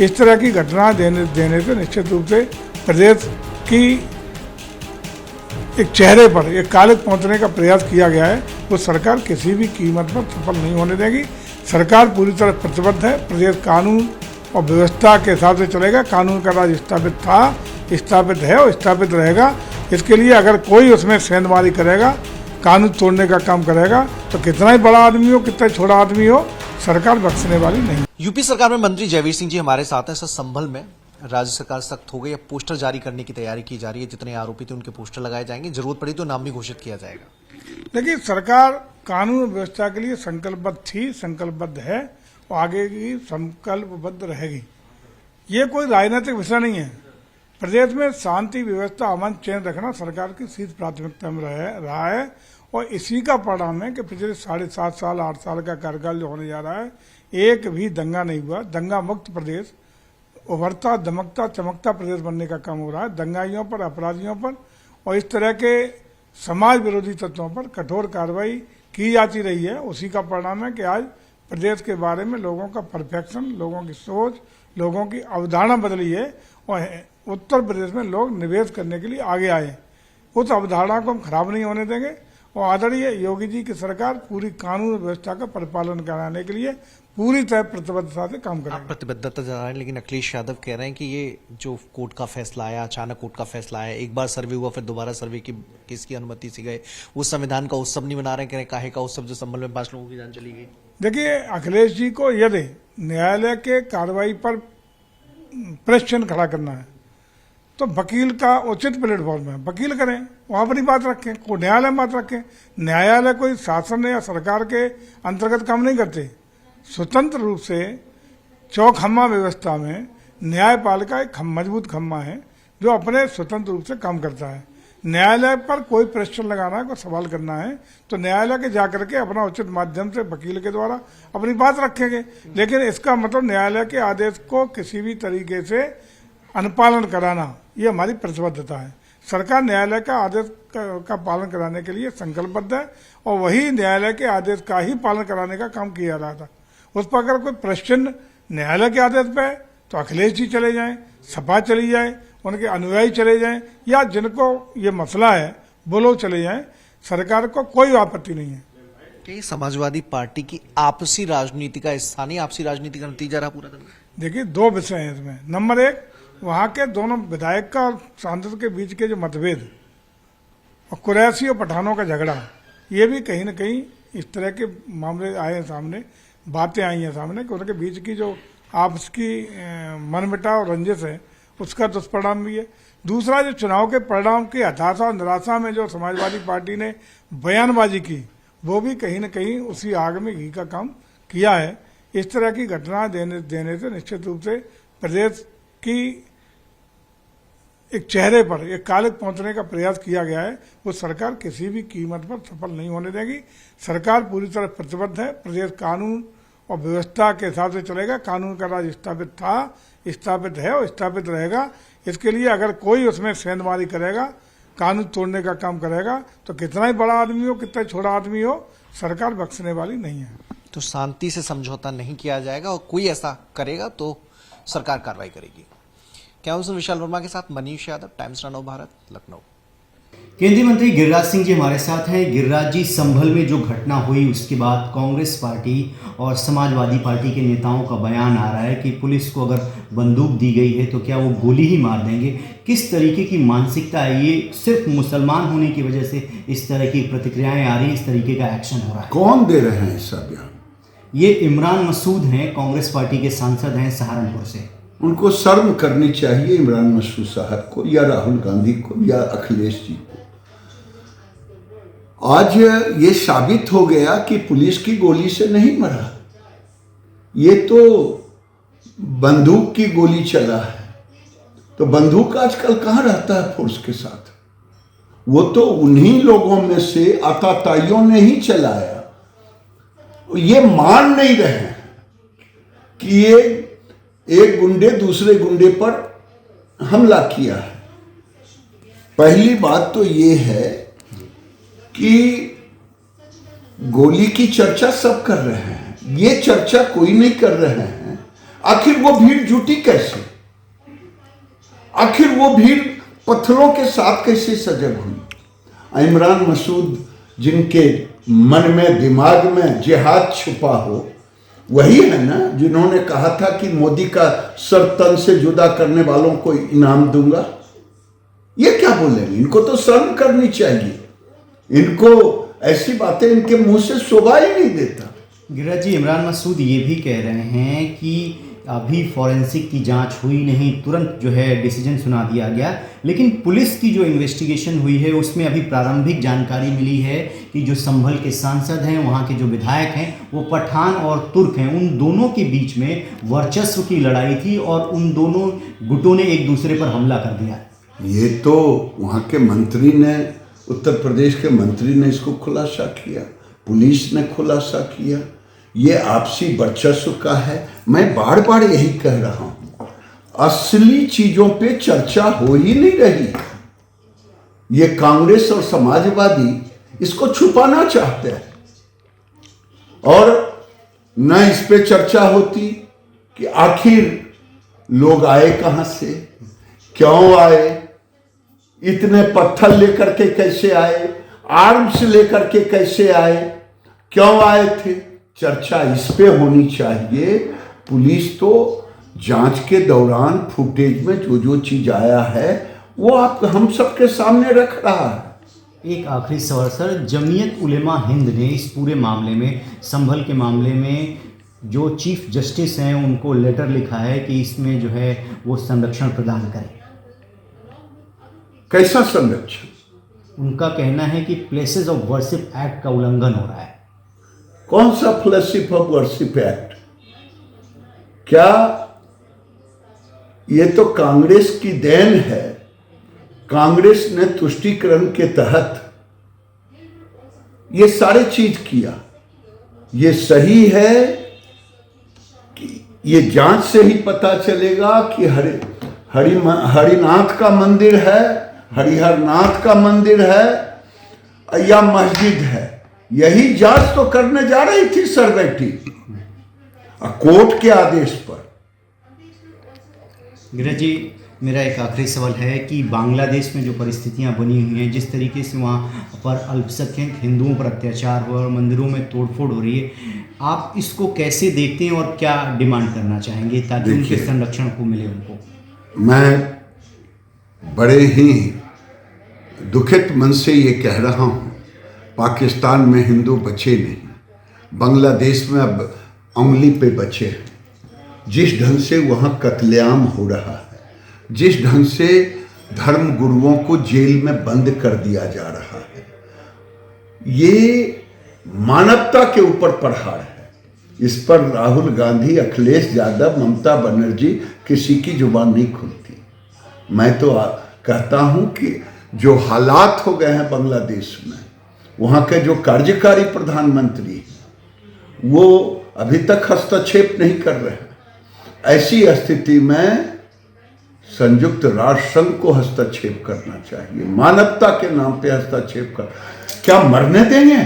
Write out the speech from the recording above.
इस तरह की घटना देने से निश्चित रूप से प्रदेश की एक चेहरे पर एक कालिक पहुंचने का प्रयास किया गया है, वो सरकार किसी भी कीमत पर सफल नहीं होने देगी। सरकार पूरी तरह प्रतिबद्ध है। प्रदेश कानून और व्यवस्था के हिसाब से चलेगा। कानून का राज स्थापित था, स्थापित है और स्थापित रहेगा। इसके लिए अगर कोई उसमें सेंधमारी करेगा, कानून तोड़ने का काम करेगा, तो कितना ही बड़ा आदमी हो, कितना ही छोटा आदमी हो, सरकार बख्शने वाली नहीं। यूपी सरकार में मंत्री जयवीर सिंह जी हमारे साथ हैं। सर, संभल में राज्य सरकार सख्त हो गई, अब पोस्टर जारी करने की तैयारी की जा रही है। जितने आरोपी थे उनके पोस्टर लगाए जाएंगे, जरूरत पड़ी तो नाम भी घोषित किया जाएगा। देखिए, सरकार कानून व्यवस्था के लिए संकल्पबद्ध थी, संकल्पबद्ध है और आगे भी संकल्पबद्ध रहेगी। ये कोई राजनीतिक विषय नहीं है। प्रदेश में शांति व्यवस्था अमन चैन रखना सरकार की शीर्ष प्राथमिकता में रहा है और इसी का परिणाम है कि पिछले 7.5 साल 8 साल का कार्यकाल जो होने जा रहा है, एक भी दंगा नहीं हुआ। दंगा मुक्त प्रदेश, उभरता दमकता चमकता प्रदेश बनने का काम हो रहा है। दंगाइयों पर, अपराधियों पर और इस तरह के समाज विरोधी तत्वों पर कठोर कार्रवाई की जाती रही है। उसी का परिणाम है कि आज प्रदेश के बारे में लोगों का परफेक्शन, लोगों की सोच, लोगों की अवधारणा बदली है और उत्तर प्रदेश में लोग निवेश करने के लिए आगे आए। उस अवधारणा को हम खराब नहीं होने देंगे और आदरणीय योगी जी की सरकार पूरी कानून व्यवस्था का परिपालन कराने के लिए पूरी तरह प्रतिबद्धता से काम करेंगे। प्रतिबद्धता जता रहे हैं, लेकिन अखिलेश यादव कह रहे हैं कि ये जो कोर्ट का फैसला आया, अचानक कोर्ट का फैसला आया, एक बार सर्वे हुआ फिर दोबारा सर्वे की किसकी अनुमति से गए, उस संविधान का उत्सव नहीं मना रहे। कह रहे काहे का उत्सव जो संभल में 5 लोगों की जान चली गई। देखिए, अखिलेश जी को यदि न्यायालय के कार्रवाई पर प्रश्न खड़ा करना है तो वकील का उचित प्लेटफॉर्म है, वकील करें, वहां पर ही बात रखें, को न्यायालय में बात रखें। न्यायालय कोई शासन या सरकार के अंतर्गत काम नहीं करते। स्वतंत्र रूप से चौखम्मा व्यवस्था में न्यायपालिका एक मजबूत खम्मा है जो अपने स्वतंत्र रूप से काम करता है। न्यायालय पर कोई प्रश्न लगाना है, कोई सवाल करना है तो न्यायालय के जाकर के अपना उचित माध्यम से वकील के द्वारा अपनी बात रखेंगे। लेकिन इसका मतलब न्यायालय के आदेश को किसी भी तरीके से अनुपालन कराना, ये हमारी प्रतिबद्धता है। सरकार न्यायालय का आदेश का पालन कराने के लिए संकल्पबद्ध है और वही न्यायालय के आदेश का ही पालन कराने का काम किया जा रहा था। उस पर अगर कोई प्रश्न न्यायालय के आदेश पे है तो अखिलेश जी चले जाएं, सपा चली जाए, उनके अनुयायी चले जाएं या जिनको ये मसला है वो लोग चले जाएं। सरकार को कोई आपत्ति नहीं है। कि समाजवादी पार्टी की आपसी राजनीति का, स्थानीय आपसी राजनीति का नतीजा रहा पूरा दिन। देखिए, 2 विषय हैं इसमें। नंबर 1, वहां के दोनों विधायक का और सांसद के बीच के जो मतभेद और कुरैशी और पठानों का झगड़ा, ये भी कहीं न कहीं इस तरह के मामले आए हैं सामने, बातें आई हैं सामने कि उनके बीच की जो आपस की मनमुटाव और रंजिश है उसका दुष्परिणाम भी है। दूसरा, जो चुनाव के परिणाम की हताशा और निराशा में जो समाजवादी पार्टी ने बयानबाजी की, वो भी कहीं न कहीं उसी आग में घी का काम किया है। इस तरह की घटना देने से निश्चित रूप से प्रदेश की एक चेहरे पर एक कालिक पहुंचने का प्रयास किया गया है, वो सरकार किसी भी कीमत पर सफल नहीं होने देगी। सरकार पूरी तरह प्रतिबद्ध है। प्रदेश कानून और व्यवस्था के हिसाब से चलेगा। कानून का राज स्थापित था, स्थापित है और स्थापित रहेगा। इसके लिए अगर कोई उसमें सेंधमारी करेगा, कानून तोड़ने का काम करेगा, तो कितना ही बड़ा आदमी हो, कितना ही छोटा आदमी हो, सरकार बख्शने वाली नहीं है। तो शांति से समझौता नहीं किया जाएगा और कोई ऐसा करेगा तो सरकार कार्रवाई करेगी। कैमरामैन विशाल वर्मा के साथ मनीष यादव, टाइम्स नव भारत, लखनऊ। केंद्रीय मंत्री गिरिराज सिंह जी हमारे साथ हैं। गिरिराज जी, संभल में जो घटना हुई उसके बाद कांग्रेस पार्टी और समाजवादी पार्टी के नेताओं का बयान आ रहा है कि पुलिस को अगर बंदूक दी गई है तो क्या वो गोली ही मार देंगे। किस तरीके की मानसिकता है ये? सिर्फ मुसलमान होने की वजह से इस तरह की प्रतिक्रियाएं आ रही हैं, इस तरीके का एक्शन हो रहा है? कौन दे रहे हैं ऐसा बयान? ये इमरान मसूद हैं, कांग्रेस पार्टी के सांसद हैं सहारनपुर से। उनको शर्म करनी चाहिए, इमरान मसूद साहब को या राहुल गांधी को या अखिलेश जी को। आज ये साबित हो गया कि पुलिस की गोली से नहीं मरा, ये तो बंदूक की गोली चला है। तो बंदूक आजकल कहाँ रहता है फोर्स के साथ? वो तो उन्हीं लोगों में से आताताइयों ने ही चलाया। ये मान नहीं रहे हैं कि ये एक गुंडे दूसरे गुंडे पर हमला किया है। पहली बात तो ये है कि गोली की चर्चा सब कर रहे हैं, ये चर्चा कोई नहीं कर रहे हैं। आखिर वो भीड़ जुटी कैसे? आखिर वो भीड़ पत्थरों के साथ कैसे सजग हुई? इमरान मसूद जिनके मन में, दिमाग में जिहाद छुपा हो, वही है ना जिन्होंने कहा था कि मोदी का सर तन से जुदा करने वालों को इनाम दूंगा। ये क्या बोलेंगे? इनको तो शर्म करनी चाहिए। इनको ऐसी बातें इनके मुंह से शोभा ही नहीं देता। गिरिराज जी, इमरान मसूद ये भी कह रहे हैं कि अभी फॉरेंसिक की जांच हुई नहीं, तुरंत जो है डिसीजन सुना दिया गया, लेकिन पुलिस की जो इन्वेस्टिगेशन हुई है उसमें अभी प्रारंभिक जानकारी मिली है कि जो संभल के सांसद हैं, वहाँ के जो विधायक हैं, वो पठान और तुर्क हैं, उन दोनों के बीच में वर्चस्व की लड़ाई थी और उन दोनों गुटों ने एक दूसरे पर हमला कर दिया। ये तो वहाँ के मंत्री ने, उत्तर प्रदेश के मंत्री ने इसको खुलासा किया, पुलिस ने खुलासा किया। ये आपसी वर्चस्व का है। मैं बार बार यही कह रहा हूं, असली चीजों पे चर्चा हो ही नहीं रही। ये कांग्रेस और समाजवादी इसको छुपाना चाहते हैं, और न इस पे चर्चा होती कि आखिर लोग आए कहां से, क्यों आए, इतने पत्थर लेकर के कैसे आए, आर्म्स लेकर के कैसे आए, क्यों आए थे। चर्चा इस पे होनी चाहिए। पुलिस तो जांच के दौरान फुटेज में जो जो चीज आया है वो आप हम सबके सामने रख रहा है। एक आखिरी सवाल सर, जमीयत उलेमा हिंद ने इस पूरे मामले में, संभल के मामले में, जो चीफ जस्टिस हैं उनको लेटर लिखा है कि इसमें जो है वो संरक्षण प्रदान करें। कैसा संरक्षण? उनका कहना है कि प्लेसेस ऑफ वर्शिप एक्ट का उल्लंघन हो रहा है। कौन सा प्लेसेस ऑफ वर्शिप एक्ट? क्या ये तो कांग्रेस की देन है। कांग्रेस ने तुष्टीकरण के तहत ये सारी चीज किया। ये सही है कि ये जांच से ही पता चलेगा कि हरिनाथ का मंदिर है, हरिहरनाथ का मंदिर है या मस्जिद है। यही जांच तो करने जा रही थी सरबैठी कोर्ट के आदेश पर। गिरिराज जी, मेरा एक आखिरी सवाल है कि बांग्लादेश में जो परिस्थितियां बनी हुई हैं, जिस तरीके से वहाँ पर अल्पसंख्यक हिंदुओं पर अत्याचार हो और मंदिरों में तोड़फोड़ हो रही है, आप इसको कैसे देखते हैं और क्या डिमांड करना चाहेंगे ताकि उनके संरक्षण को मिले उनको? मैं बड़े ही दुखित मन से ये कह रहा हूँ, पाकिस्तान में हिंदू बचे नहीं, बांग्लादेश में अब उंगली पे बचे हैं। जिस ढंग से वहाँ कत्लेआम हो रहा है, जिस ढंग से धर्म गुरुओं को जेल में बंद कर दिया जा रहा है, ये मानवता के ऊपर प्रहार है। इस पर राहुल गांधी, अखिलेश यादव, ममता बनर्जी किसी की जुबान नहीं खुलती। मैं तो कहता हूँ कि जो हालात हो गए हैं बांग्लादेश में, वहाँ के जो कार्यकारी प्रधानमंत्री वो अभी तक हस्तक्षेप नहीं कर रहे हैं। ऐसी स्थिति में संयुक्त राष्ट्र संघ को हस्तक्षेप करना चाहिए। मानवता के नाम पे हस्तक्षेप कर क्या मरने देंगे?